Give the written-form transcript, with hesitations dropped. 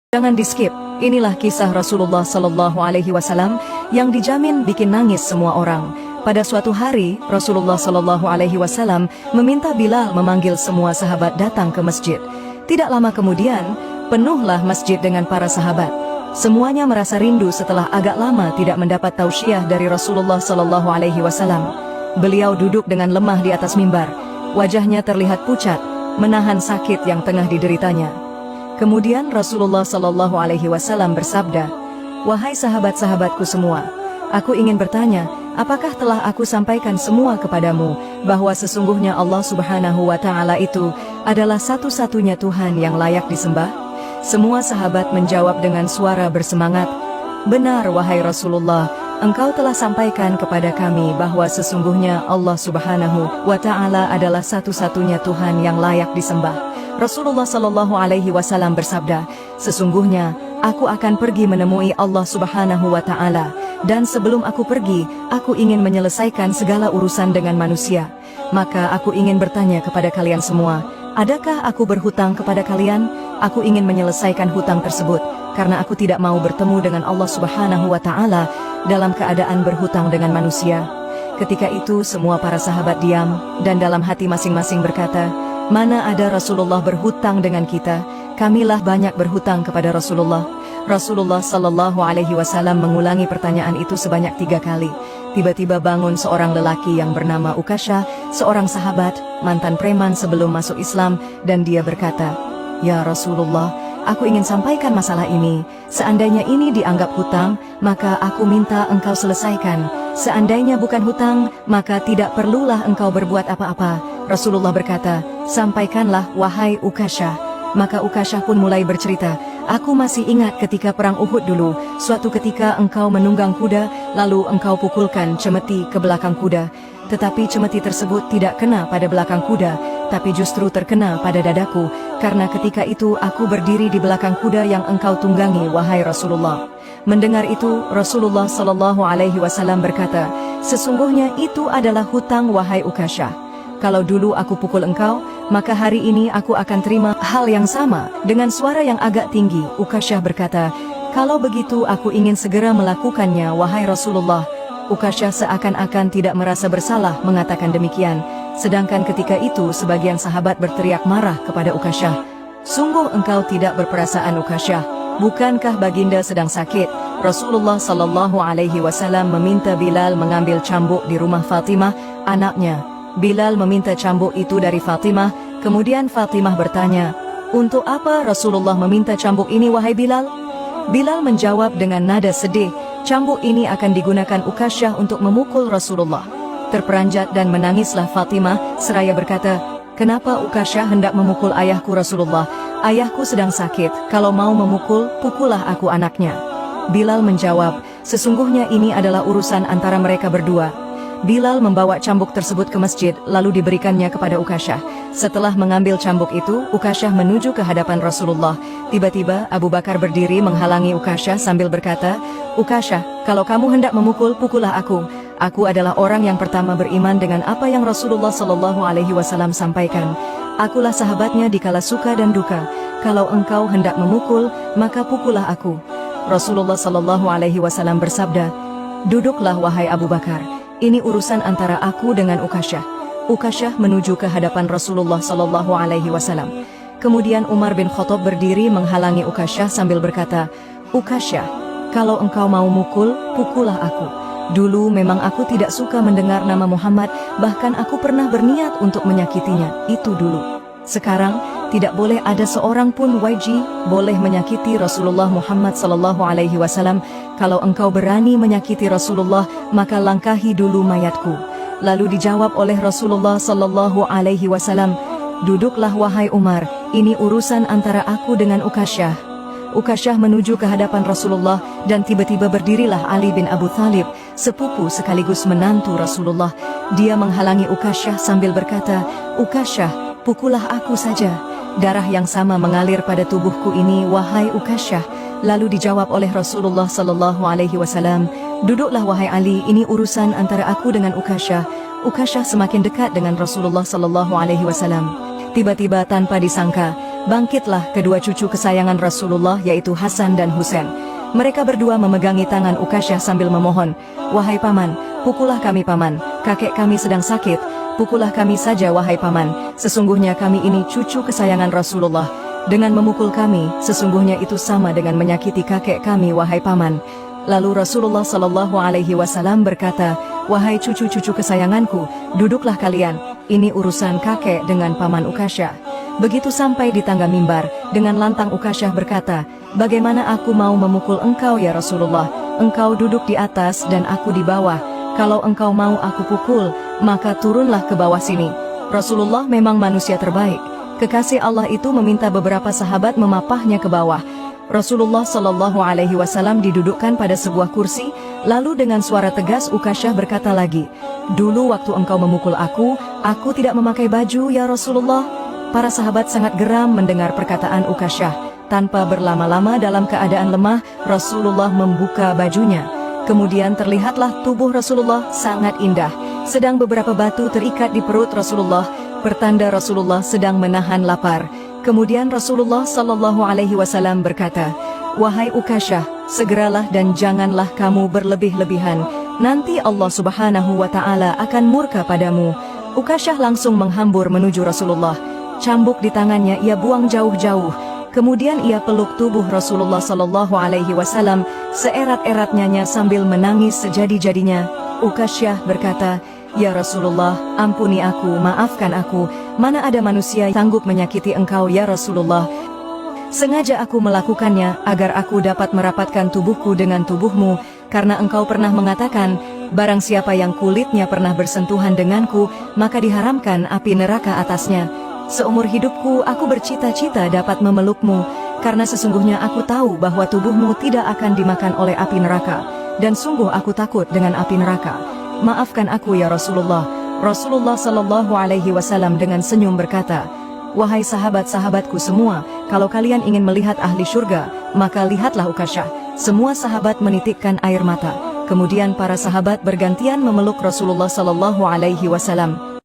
Jangan di-skip, inilah kisah Rasulullah Sallallahu Alaihi Wasallam yang dijamin bikin nangis semua orang. Pada suatu hari, Rasulullah Sallallahu Alaihi Wasallam meminta Bilal memanggil semua sahabat datang ke masjid. Tidak lama kemudian, penuhlah masjid dengan para sahabat. Semuanya merasa rindu setelah agak lama tidak mendapat tausiah dari Rasulullah Sallallahu Alaihi Wasallam. Beliau duduk dengan lemah di atas mimbar. Wajahnya terlihat pucat, menahan sakit yang tengah dideritanya. Kemudian Rasulullah Sallallahu Alaihi Wasallam bersabda, "Wahai sahabat-sahabatku semua, aku ingin bertanya, apakah telah aku sampaikan semua kepadamu, bahwa sesungguhnya Allah Subhanahu wa Ta'ala itu adalah satu-satunya Tuhan yang layak disembah?" Semua sahabat menjawab dengan suara bersemangat, "Benar wahai Rasulullah, engkau telah sampaikan kepada kami bahwa sesungguhnya Allah Subhanahu wa Ta'ala adalah satu-satunya Tuhan yang layak disembah." Rasulullah Sallallahu Alaihi Wasallam bersabda, "Sesungguhnya aku akan pergi menemui Allah Subhanahu wa Ta'ala, dan sebelum aku pergi, aku ingin menyelesaikan segala urusan dengan manusia. Maka aku ingin bertanya kepada kalian semua, adakah aku berhutang kepada kalian? Aku ingin menyelesaikan hutang tersebut, karena aku tidak mau bertemu dengan Allah Subhanahu wa Ta'ala dalam keadaan berhutang dengan manusia." Ketika itu semua para sahabat diam, dan dalam hati masing-masing berkata, "Mana ada Rasulullah berhutang dengan kita? Kamilah banyak berhutang kepada Rasulullah." Rasulullah Sallallahu Alaihi Wasallam mengulangi pertanyaan itu sebanyak 3 kali. Tiba-tiba bangun seorang lelaki yang bernama Ukasyah, seorang sahabat, mantan preman sebelum masuk Islam, dan dia berkata, "Ya Rasulullah, aku ingin sampaikan masalah ini. Seandainya ini dianggap hutang, maka aku minta engkau selesaikan. Seandainya bukan hutang, maka tidak perlulah engkau berbuat apa-apa." Rasulullah berkata, "Sampaikanlah wahai Ukasyah." Maka Ukasyah pun mulai bercerita, "Aku masih ingat ketika perang Uhud dulu, suatu ketika engkau menunggang kuda, lalu engkau pukulkan cemeti ke belakang kuda. Tetapi cemeti tersebut tidak kena pada belakang kuda, tapi justru terkena pada dadaku, karena ketika itu aku berdiri di belakang kuda yang engkau tunggangi wahai Rasulullah." Mendengar itu, Rasulullah Sallallahu Alaihi Wasallam berkata, "Sesungguhnya itu adalah hutang wahai Ukasyah. Kalau dulu aku pukul engkau, maka hari ini aku akan terima hal yang sama." Dengan suara yang agak tinggi, Ukasyah berkata, "Kalau begitu aku ingin segera melakukannya wahai Rasulullah." Ukasyah seakan-akan tidak merasa bersalah mengatakan demikian. Sedangkan ketika itu sebagian sahabat berteriak marah kepada Ukasyah, "Sungguh engkau tidak berperasaan Ukasyah. Bukankah baginda sedang sakit?" Rasulullah Sallallahu Alaihi Wasallam meminta Bilal mengambil cambuk di rumah Fatimah, anaknya. Bilal meminta cambuk itu dari Fatimah. Kemudian Fatimah bertanya, "Untuk apa Rasulullah meminta cambuk ini wahai Bilal?" Bilal menjawab dengan nada sedih, "Cambuk ini akan digunakan Ukasyah untuk memukul Rasulullah." Terperanjat dan menangislah Fatimah seraya berkata, "Kenapa Ukasyah hendak memukul ayahku Rasulullah? Ayahku sedang sakit, kalau mau memukul, pukullah aku anaknya." Bilal menjawab, "Sesungguhnya ini adalah urusan antara mereka berdua." Bilal membawa cambuk tersebut ke masjid, lalu diberikannya kepada Ukasyah. Setelah mengambil cambuk itu, Ukasyah menuju ke hadapan Rasulullah. Tiba-tiba Abu Bakar berdiri menghalangi Ukasyah sambil berkata, "Ukasyah, kalau kamu hendak memukul, pukullah aku. Aku adalah orang yang pertama beriman dengan apa yang Rasulullah Sallallahu Alaihi Wasallam sampaikan. Akulah sahabatnya di kala suka dan duka. Kalau engkau hendak memukul, maka pukullah aku." Rasulullah Sallallahu Alaihi Wasallam bersabda, "Duduklah wahai Abu Bakar. Ini urusan antara aku dengan Ukasyah." Ukasyah menuju ke hadapan Rasulullah Sallallahu Alaihi Wasallam. Kemudian Umar bin Khattab berdiri menghalangi Ukasyah sambil berkata, "Ukasyah, kalau engkau mau mukul, pukullah aku. Dulu memang aku tidak suka mendengar nama Muhammad, bahkan aku pernah berniat untuk menyakitinya, itu dulu. Sekarang, tidak boleh ada seorang pun boleh menyakiti Rasulullah Muhammad Sallallahu Alaihi Wasallam. Kalau engkau berani menyakiti Rasulullah, maka langkahi dulu mayatku." Lalu dijawab oleh Rasulullah Sallallahu Alaihi Wasallam, "Duduklah wahai Umar, ini urusan antara aku dengan Ukasyah." Ukasyah menuju ke hadapan Rasulullah, dan tiba-tiba berdirilah Ali bin Abu Thalib, sepupu sekaligus menantu Rasulullah. Dia menghalangi Ukasyah sambil berkata, "Ukasyah, pukullah aku saja. Darah yang sama mengalir pada tubuhku ini wahai Ukasyah." Lalu dijawab oleh Rasulullah Sallallahu Alaihi Wasallam, "Duduklah wahai Ali, ini urusan antara aku dengan Ukasyah." Ukasyah semakin dekat dengan Rasulullah Sallallahu Alaihi Wasallam. Tiba-tiba tanpa disangka, bangkitlah kedua cucu kesayangan Rasulullah yaitu Hasan dan Husain. Mereka berdua memegangi tangan Ukasyah sambil memohon, "Wahai paman, pukullah kami paman, kakek kami sedang sakit, pukullah kami saja wahai paman, sesungguhnya kami ini cucu kesayangan Rasulullah. Dengan memukul kami, sesungguhnya itu sama dengan menyakiti kakek kami wahai paman." Lalu Rasulullah SAW berkata, "Wahai cucu-cucu kesayanganku, duduklah kalian, ini urusan kakek dengan paman Ukasyah." Begitu sampai di tangga mimbar, dengan lantang Ukasyah berkata, "Bagaimana aku mau memukul engkau ya Rasulullah? Engkau duduk di atas dan aku di bawah. Kalau engkau mau aku pukul, maka turunlah ke bawah sini." Rasulullah memang manusia terbaik. Kekasih Allah itu meminta beberapa sahabat memapahnya ke bawah. Rasulullah SAW didudukkan pada sebuah kursi, lalu dengan suara tegas Ukasyah berkata lagi, "Dulu waktu engkau memukul aku tidak memakai baju ya Rasulullah." Para sahabat sangat geram mendengar perkataan Ukasyah. Tanpa berlama-lama dalam keadaan lemah, Rasulullah membuka bajunya. Kemudian terlihatlah tubuh Rasulullah sangat indah, sedang beberapa batu terikat di perut Rasulullah, pertanda Rasulullah sedang menahan lapar. Kemudian Rasulullah SAW berkata, "Wahai Ukasyah, segeralah dan janganlah kamu berlebih-lebihan. Nanti Allah Subhanahu wa Ta'ala akan murka padamu." Ukasyah langsung menghambur menuju Rasulullah. Cambuk di tangannya ia buang jauh-jauh. Kemudian ia peluk tubuh Rasulullah SAW seerat-eratnya sambil menangis sejadi-jadinya. Ukasyah berkata, "Ya Rasulullah, ampuni aku, maafkan aku. Mana ada manusia yang sanggup menyakiti engkau ya Rasulullah. Sengaja aku melakukannya agar aku dapat merapatkan tubuhku dengan tubuhmu, karena engkau pernah mengatakan, barang siapa yang kulitnya pernah bersentuhan denganku, maka diharamkan api neraka atasnya. Seumur hidupku aku bercita-cita dapat memelukmu, karena sesungguhnya aku tahu bahwa tubuhmu tidak akan dimakan oleh api neraka, dan sungguh aku takut dengan api neraka. Maafkan aku ya Rasulullah." Rasulullah SAW dengan senyum berkata, "Wahai sahabat-sahabatku semua, kalau kalian ingin melihat ahli surga, maka lihatlah Ukasyah." Semua sahabat menitikkan air mata. Kemudian para sahabat bergantian memeluk Rasulullah SAW.